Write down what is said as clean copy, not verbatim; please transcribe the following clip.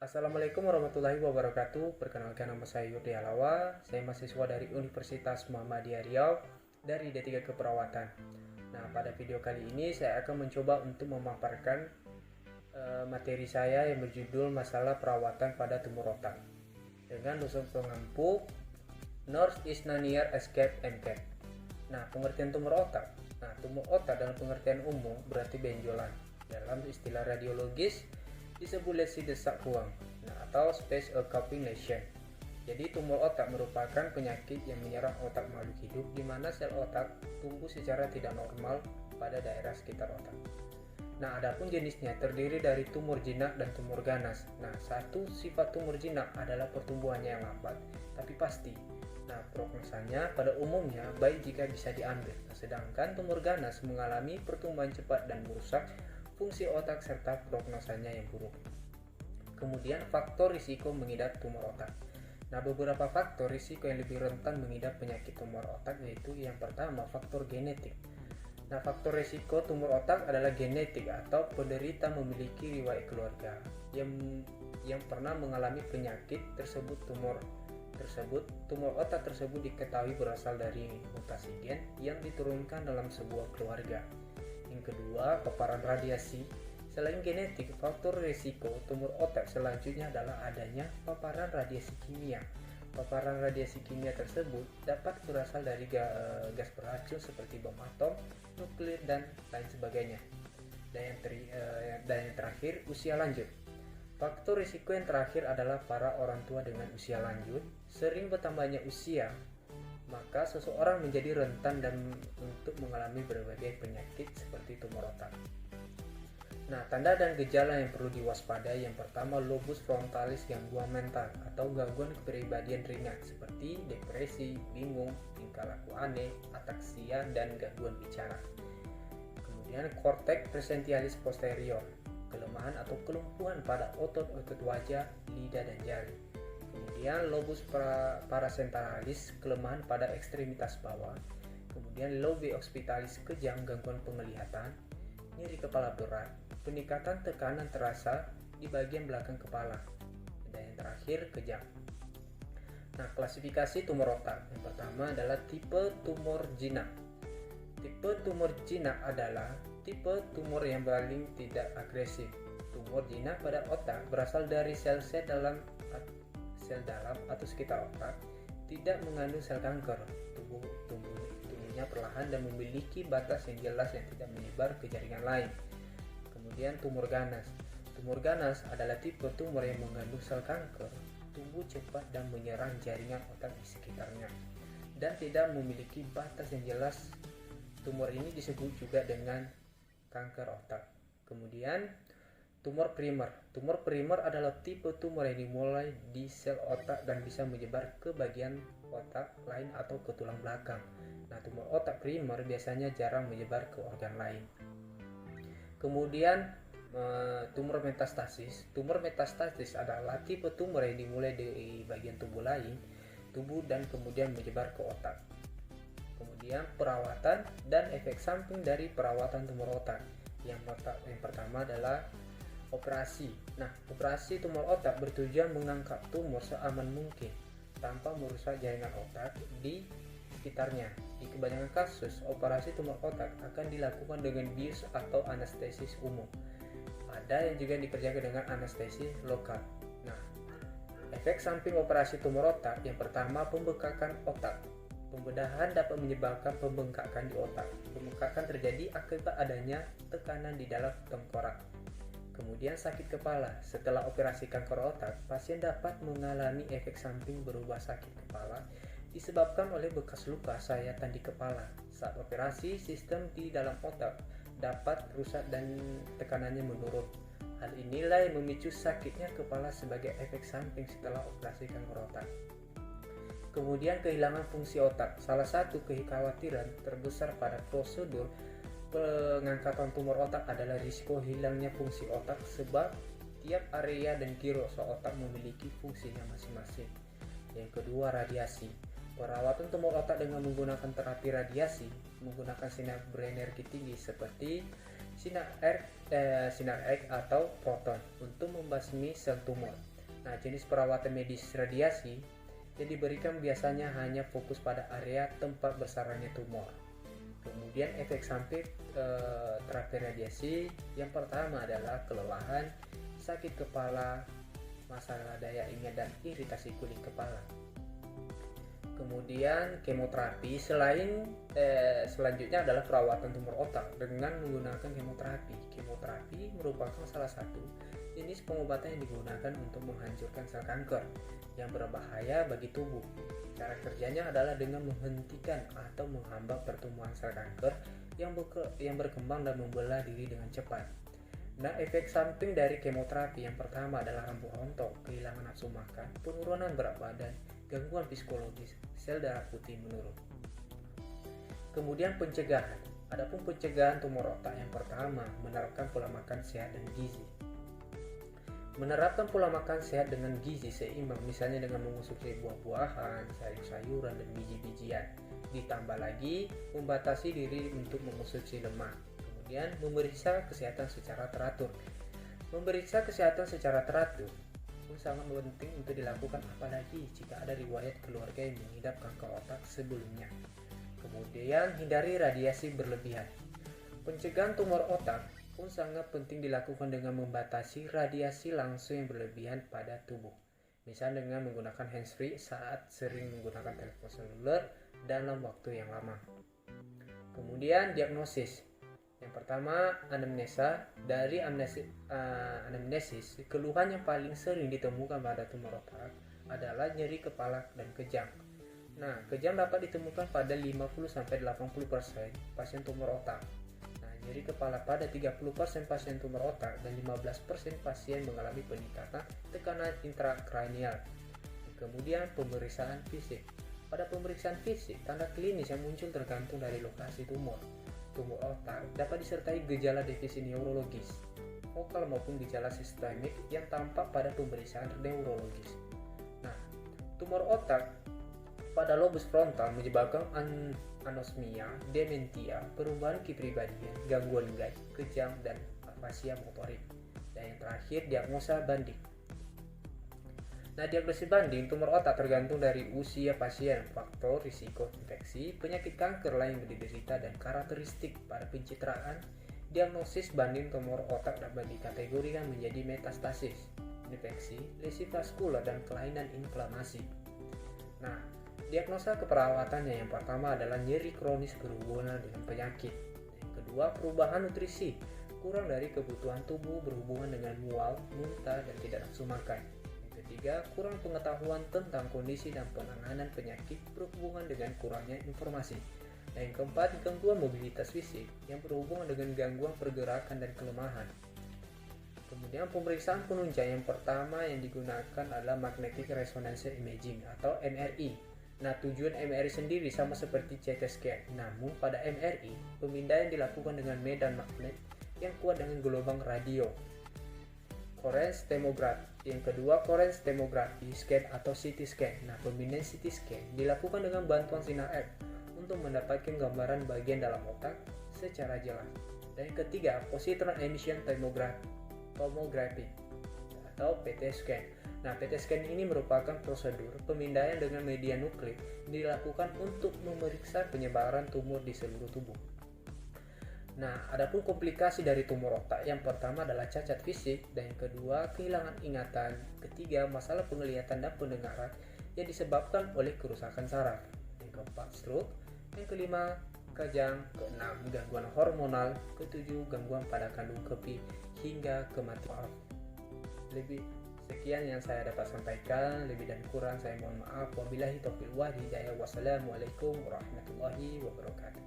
Assalamualaikum warahmatullahi wabarakatuh. Perkenalkan nama saya Yurdi Alawa. Saya mahasiswa dari Universitas Muhammadiyah Riau dari D3 Keperawatan. Nah, pada video kali ini saya akan mencoba untuk memaparkan materi saya yang berjudul masalah perawatan pada tumor otak dengan unsur pengampu North East Near Escape MCAP. Nah, pengertian tumor otak. Nah, tumor otak dalam pengertian umum berarti benjolan. Dalam istilah radiologis disebut lesi desak ruang, atau space occupying lesion. Jadi tumor otak merupakan penyakit yang menyerang otak makhluk hidup di mana sel otak tumbuh secara tidak normal pada daerah sekitar otak. Nah, adapun jenisnya terdiri dari tumor jinak dan tumor ganas. Nah, satu sifat tumor jinak adalah pertumbuhannya yang lambat tapi pasti. Nah, prognosanya pada umumnya baik jika bisa diambil. Nah, sedangkan tumor ganas mengalami pertumbuhan cepat dan merusak fungsi otak serta prognosanya yang buruk. Kemudian faktor risiko mengidap tumor otak. Nah, beberapa faktor risiko yang lebih rentan mengidap penyakit tumor otak yaitu yang pertama faktor genetik. Nah, faktor risiko tumor otak adalah genetik atau penderita memiliki riwayat keluarga yang pernah mengalami penyakit tersebut. Tumor otak tersebut diketahui berasal dari mutasi gen yang diturunkan dalam sebuah keluarga. Yang kedua, paparan radiasi. Selain genetik, faktor risiko tumor otak selanjutnya adalah adanya paparan radiasi kimia. Paparan radiasi kimia tersebut dapat berasal dari gas beracun seperti bom atom, nuklir, dan lain sebagainya. Dan yang terakhir, usia lanjut. Faktor risiko yang terakhir adalah para orang tua dengan usia lanjut. Sering bertambahnya usia, maka seseorang menjadi rentan dan untuk mengalami berbagai penyakit seperti tumor otak. Nah, tanda dan gejala yang perlu diwaspadai yang pertama lobus frontalis gangguan mental atau gangguan kepribadian ringan seperti depresi, bingung, tingkah laku aneh, ataksia, dan gangguan bicara. Kemudian korteks presentialis posterior, kelemahan atau kelumpuhan pada otot-otot wajah, lidah, dan jari. Kemudian lobus paracentalis, kelemahan pada ekstremitas bawah. Kemudian lobe occipitalis, kejang, gangguan penglihatan, nyeri kepala berat, peningkatan tekanan terasa di bagian belakang kepala. Dan yang terakhir, kejang. Nah, klasifikasi tumor otak. Yang pertama adalah tipe tumor jinak. Tipe tumor jinak adalah tipe tumor yang paling tidak agresif. Tumor jinak pada otak berasal dari sel-sel dalam atau sekitar otak, tidak mengandung sel kanker. Tumbuhnya perlahan dan memiliki batas yang jelas yang tidak menyebar ke jaringan lain. Kemudian tumor ganas. Tumor ganas adalah tipe tumor yang mengandung sel kanker, tumbuh cepat dan menyerang jaringan otak di sekitarnya, dan tidak memiliki batas yang jelas. Tumor ini disebut juga dengan kanker otak. Kemudian tumor primer. Tumor primer adalah tipe tumor yang dimulai di sel otak dan bisa menyebar ke bagian otak lain atau ke tulang belakang. Nah, tumor otak primer biasanya jarang menyebar ke organ lain. Kemudian tumor metastasis. Tumor metastasis adalah tipe tumor yang dimulai di bagian tubuh lain, dan kemudian menyebar ke otak. Kemudian perawatan dan efek samping dari perawatan tumor otak. Yang pertama adalah operasi. Nah, operasi tumor otak bertujuan mengangkat tumor seaman mungkin tanpa merusak jaringan otak di sekitarnya. Di kebanyakan kasus, operasi tumor otak akan dilakukan dengan bius atau anestesis umum. Ada yang juga dikerjakan dengan anestesi lokal. Nah, efek samping operasi tumor otak yang pertama, pembengkakan otak. Pembedahan dapat menyebabkan pembengkakan di otak. Pembengkakan terjadi akibat adanya tekanan di dalam tengkorak. Kemudian sakit kepala. Setelah operasi kanker otak, pasien dapat mengalami efek samping berupa sakit kepala disebabkan oleh bekas luka sayatan di kepala. Saat operasi, sistem di dalam otak dapat rusak dan tekanannya menurun. Hal inilah yang memicu sakitnya kepala sebagai efek samping setelah operasi kanker otak. Kemudian kehilangan fungsi otak. Salah satu kekhawatiran terbesar pada prosedur pengangkatan tumor otak adalah risiko hilangnya fungsi otak sebab tiap area dan girosa otak memiliki fungsinya masing-masing. Yang kedua, radiasi. Perawatan tumor otak dengan menggunakan terapi radiasi menggunakan sinar berenergi tinggi seperti sinar X atau proton untuk membasmi sel tumor. Nah, jenis perawatan medis radiasi yang diberikan biasanya hanya fokus pada area tempat bersarangnya tumor. Kemudian efek samping terapi radiasi yang pertama adalah kelelahan, sakit kepala, masalah daya ingat dan iritasi kulit kepala. Kemudian kemoterapi selanjutnya adalah perawatan tumor otak dengan menggunakan kemoterapi. Kemoterapi merupakan salah satu jenis pengobatan yang digunakan untuk menghancurkan sel kanker yang berbahaya bagi tubuh. Cara kerjanya adalah dengan menghentikan atau menghambat pertumbuhan sel kanker yang berkembang dan membelah diri dengan cepat. Nah, efek samping dari kemoterapi yang pertama adalah rambut rontok, kehilangan nafsu makan, penurunan berat badan, gangguan psikologis, sel darah putih menurun. Kemudian pencegahan. Adapun pencegahan tumor otak yang pertama, menerapkan pola makan sehat dan gizi. Menerapkan pola makan sehat dengan gizi seimbang, misalnya dengan mengonsumsi buah-buahan, sayur-sayuran, dan biji-bijian. Ditambah lagi, membatasi diri untuk mengonsumsi lemak. Kemudian, memeriksa kesehatan secara teratur. Memeriksa kesehatan secara teratur pun sangat penting untuk dilakukan, apalagi jika ada riwayat keluarga yang mengidap kanker otak sebelumnya. Kemudian, hindari radiasi berlebihan. Pencegahan tumor otak pun sangat penting dilakukan dengan membatasi radiasi langsung yang berlebihan pada tubuh. Misalnya dengan menggunakan handsfree saat sering menggunakan telepon seluler dalam waktu yang lama. Kemudian diagnosis. Yang pertama, anamnesa. Dari anamnesis, keluhan yang paling sering ditemukan pada tumor otak adalah nyeri kepala dan kejang. Nah, kejang dapat ditemukan pada 50-80% pasien tumor otak. Nah, nyeri kepala pada 30% pasien tumor otak dan 15% pasien mengalami peningkatan tekanan intrakranial. Kemudian pemeriksaan fisik. Pada pemeriksaan fisik, tanda klinis yang muncul tergantung dari lokasi tumor. Tumor otak dapat disertai gejala defisi neurologis, vokal maupun gejala sistemik yang tampak pada pemeriksaan neurologis. Nah, tumor otak pada lobus frontal menyebabkan anosmia, dementia, perubahan kepribadian, gangguan gait, kejang, dan afasia motorik. Dan yang terakhir, diagnosa banding. Nah, diagnosis banding tumor otak tergantung dari usia pasien, faktor risiko infeksi, penyakit kanker lain yang diderita, dan karakteristik pada pencitraan. Diagnosis banding tumor otak dapat dikategorikan menjadi metastasis, infeksi, lesi vaskular, dan kelainan inflamasi. Nah, diagnosa keperawatannya yang pertama adalah nyeri kronis berhubungan dengan penyakit. Yang kedua, perubahan nutrisi, kurang dari kebutuhan tubuh berhubungan dengan mual, muntah, dan tidak nafsu makan. Ketiga, kurang pengetahuan tentang kondisi dan penanganan penyakit berhubungan dengan kurangnya informasi. Dan yang keempat, gangguan mobilitas fisik yang berhubungan dengan gangguan pergerakan dan kelemahan. Kemudian pemeriksaan penunjang yang pertama yang digunakan adalah magnetic resonance imaging atau MRI. Nah, tujuan MRI sendiri sama seperti CT scan. Namun pada MRI, pemindaian dilakukan dengan medan magnet yang kuat dengan gelombang radio. Coherence tomography. Yang kedua, coherence tomography scan atau CT scan. Nah, pemindaian CT scan dilakukan dengan bantuan sinar X untuk mendapatkan gambaran bagian dalam otak secara jelas. Dan yang ketiga, positron emission tomography atau PT scan. Nah, PT scan ini merupakan prosedur pemindaian dengan media nuklir dilakukan untuk memeriksa penyebaran tumor di seluruh tubuh. Nah, adapun komplikasi dari tumor otak, yang pertama adalah cacat fisik, dan yang kedua kehilangan ingatan, ketiga masalah penglihatan dan pendengaran yang disebabkan oleh kerusakan saraf, yang keempat stroke, yang kelima kejang, keenam gangguan hormonal, ketujuh gangguan pada kandung kemih hingga kematian. Sekian yang saya dapat sampaikan, lebih dan kurang saya mohon maaf. Wabillahi taufiq wal hidayah. Wassalamualaikum warahmatullahi wabarakatuh.